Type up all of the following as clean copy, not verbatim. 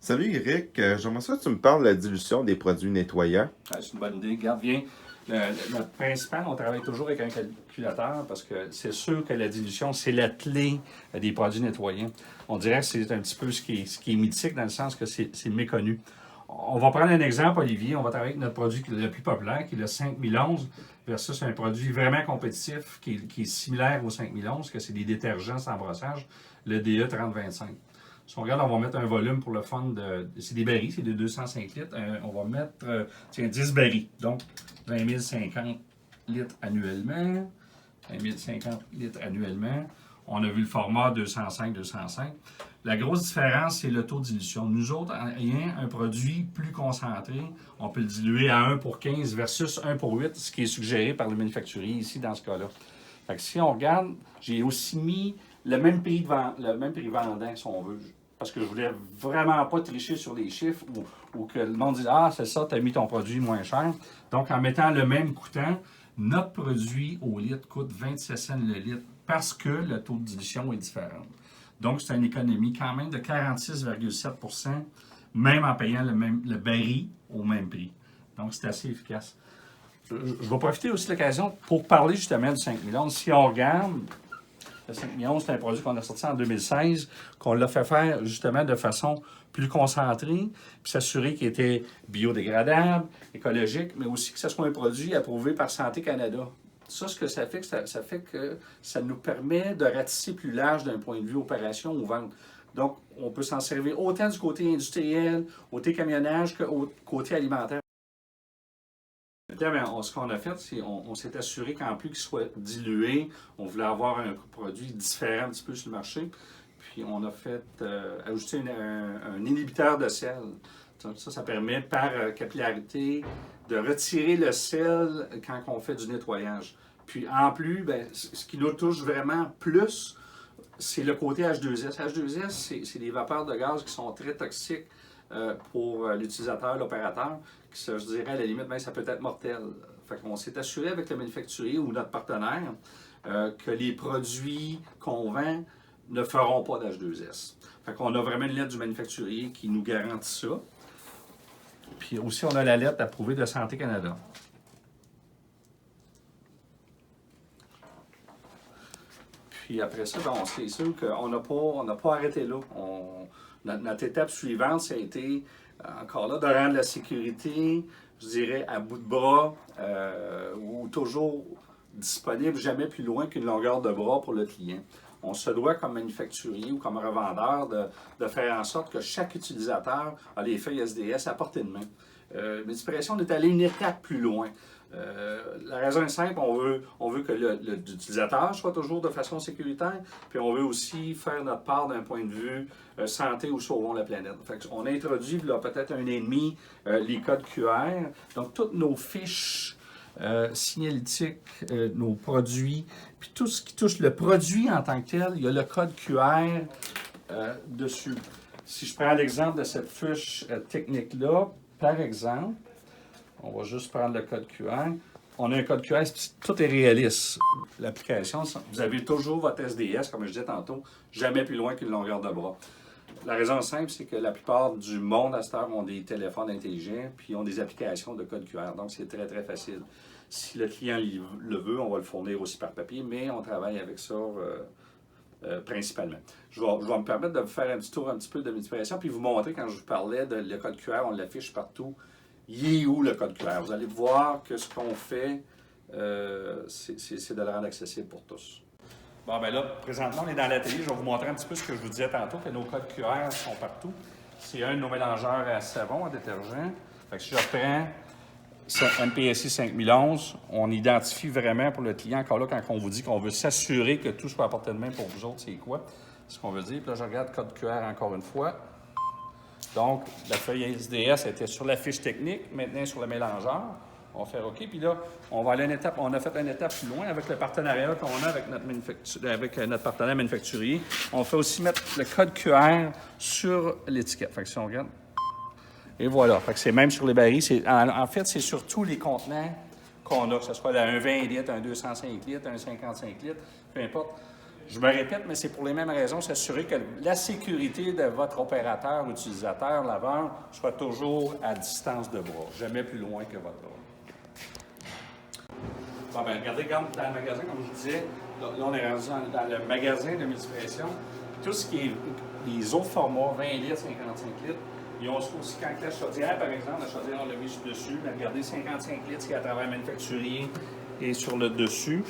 Salut Eric, j'aimerais ça que tu me parles de la dilution des produits nettoyants. C'est une bonne idée. Garde bien. Notre principal, on travaille toujours avec un calculateur parce que c'est sûr que la dilution, c'est la clé des produits nettoyants. On dirait que c'est un petit peu ce qui est mythique dans le sens que c'est méconnu. On va prendre un exemple, Olivier. On va travailler avec notre produit le plus populaire, qui est le 5011, versus un produit vraiment compétitif qui est similaire au 5011, que c'est des détergents sans brossage, le DE 3025. Si on regarde, on va mettre un volume pour le fun c'est des barils, c'est de 205 litres. On va mettre 10 barils. Donc, 20 050 litres annuellement. 20 050 litres annuellement. On a vu le format 205-205. La grosse différence, c'est le taux de dilution. Nous autres, ayant un produit plus concentré, on peut le diluer à 1 pour 15 versus 1 pour 8, ce qui est suggéré par le manufacturier ici dans ce cas-là. Fait que si on regarde, j'ai aussi mis le même prix vendant, si on veut. Parce que je voulais vraiment pas tricher sur les chiffres ou que le monde dise ah, c'est ça, tu as mis ton produit moins cher. Donc, en mettant le même coûtant, notre produit au litre coûte 27 cents le litre parce que le taux de dilution est différent. Donc, c'est une économie quand même de 46,7 %, même en payant le baril au même prix. Donc, c'est assez efficace. Je vais profiter aussi de l'occasion pour parler justement du 5 millions. Si on regarde, le 5 millions, c'est un produit qu'on a sorti en 2016, qu'on l'a fait faire justement de façon plus concentrée, puis s'assurer qu'il était biodégradable, écologique, mais aussi que ce soit un produit approuvé par Santé Canada. Ça, ce que ça fait, ça fait que ça nous permet de ratisser plus large d'un point de vue opération ou vente. Donc, on peut s'en servir autant du côté industriel, côté camionnage, que côté alimentaire. Ce qu'on a fait, c'est on s'est assuré qu'en plus qu'il soit dilué, on voulait avoir un produit différent un petit peu sur le marché. Puis on a fait ajouter un inhibiteur de sel. Ça permet par capillarité de retirer le sel quand on fait du nettoyage. Puis en plus, ce qui nous touche vraiment plus, c'est le côté H2S. H2S, c'est des vapeurs de gaz qui sont très toxiques pour l'utilisateur, l'opérateur, qui, je dirais, à la limite, ça peut être mortel. Fait qu'on s'est assuré avec le manufacturier ou notre partenaire que les produits qu'on vend ne feront pas d'H2S. Fait qu'on a vraiment une lettre du manufacturier qui nous garantit ça. Puis aussi, on a la lettre approuvée de Santé Canada. Puis après ça, c'est sûr qu'on n'a pas arrêté là. Notre étape suivante, ça a été encore là de rendre la sécurité, je dirais, à bout de bras ou toujours disponible, jamais plus loin qu'une longueur de bras pour le client. On se doit, comme manufacturier ou comme revendeur, de faire en sorte que chaque utilisateur a les feuilles SDS à portée de main. Multipression, on est allé une étape plus loin. La raison est simple, on veut que l'utilisateur soit toujours de façon sécuritaire, puis on veut aussi faire notre part d'un point de vue santé ou sauvons la planète. Fait on a introduit, là, peut-être 1 an et demi, les codes QR. Donc, toutes nos fiches signalétiques, nos produits, puis tout ce qui touche le produit en tant que tel, il y a le code QR dessus. Si je prends l'exemple de cette fiche technique-là, par exemple, on va juste prendre le code QR. On a un code QR, tout est réaliste. L'application, vous avez toujours votre SDS, comme je disais tantôt, jamais plus loin qu'une longueur de bras. La raison simple, c'est que la plupart du monde à cette heure ont des téléphones intelligents puis ont des applications de code QR. Donc, c'est très, très facile. Si le client le veut, on va le fournir aussi par papier, mais on travaille avec ça principalement. Je vais me permettre de vous faire un petit tour un petit peu de multiplication puis vous montrer, quand je vous parlais de le code QR, on l'affiche partout. Il est où le code QR? Vous allez voir que ce qu'on fait, c'est de le rendre accessible pour tous. Bon, ben là, présentement, on est dans l'atelier. Je vais vous montrer un petit peu ce que je vous disais tantôt, que nos codes QR sont partout. C'est un de nos mélangeurs à savon, à détergent. Fait que si je reprends MPSI 5011, on identifie vraiment pour le client, encore là, quand on vous dit qu'on veut s'assurer que tout soit à portée de main pour vous autres, c'est quoi? C'est ce qu'on veut dire. Puis là, je regarde code QR encore une fois. Donc, la feuille SDS était sur la fiche technique, maintenant sur le mélangeur. On va faire OK. Puis là, on va aller une étape. On a fait une étape plus loin avec le partenariat qu'on a avec notre partenaire manufacturier. On fait aussi mettre le code QR sur l'étiquette. Fait que si on regarde. Et voilà. Fait que c'est même sur les barils. En fait, c'est sur tous les contenants qu'on a, que ce soit un 20 litres, un 205 litres, un 55 litres, peu importe. Je me répète, mais c'est pour les mêmes raisons, s'assurer que la sécurité de votre opérateur, utilisateur, laveur, soit toujours à distance de bras, jamais plus loin que votre bras. Bon, ben, regardez, comme dans le magasin, comme je vous disais, là on est rendu dans le magasin de multipression. Tout ce qui est les autres formats, 20 litres, 55 litres, ils ont aussi, quand la chaudière, par exemple, la chaudière, on l'a mis dessus, mais regardez, 55 litres, qui est à travers le manufacturier et sur le dessus.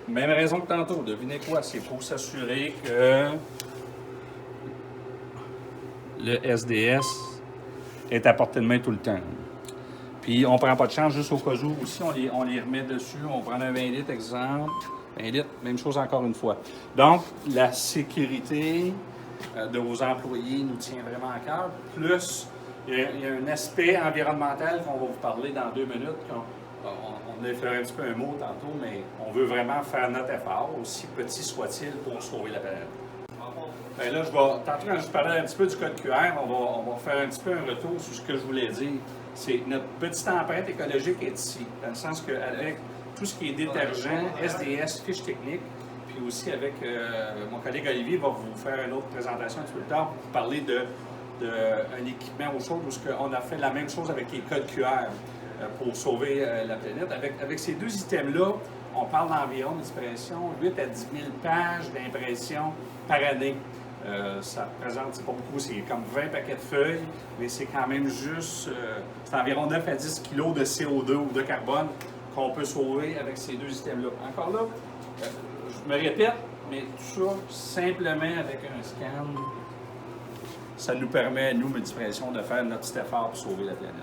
Même raison que tantôt, devinez quoi? C'est pour s'assurer que le SDS est à portée de main tout le temps. Puis on ne prend pas de chance juste au cas où aussi, on les remet dessus. On prend un 20 litres, exemple. 20 litres, même chose encore une fois. Donc, la sécurité de vos employés nous tient vraiment à cœur. Plus, il y a un aspect environnemental qu'on va vous parler dans 2 minutes. On a fait un petit peu un mot tantôt, mais on veut vraiment faire notre effort, aussi petit soit-il, pour sauver la planète. Bien là, tantôt quand je parlais un petit peu du code QR, on va faire un petit peu un retour sur ce que je voulais dire. C'est notre petite empreinte écologique est ici, dans le sens qu'avec tout ce qui est détergent, SDS, fiche technique, puis aussi avec mon collègue Olivier va vous faire une autre présentation un petit peu plus tard pour vous parler d'un équipement ou chose où on a fait la même chose avec les codes QR pour sauver la planète. Avec ces 2 items-là, on parle d'environ d'impression 8 à 10 000 pages d'impression par année. Ça représente, c'est pas beaucoup, c'est comme 20 paquets de feuilles, mais c'est quand même juste, c'est environ 9 à 10 kilos de CO2 ou de carbone qu'on peut sauver avec ces 2 items-là. Encore là, je me répète, mais tout ça, simplement avec un scan, ça nous permet, nous, Multipression, de faire notre petit effort pour sauver la planète.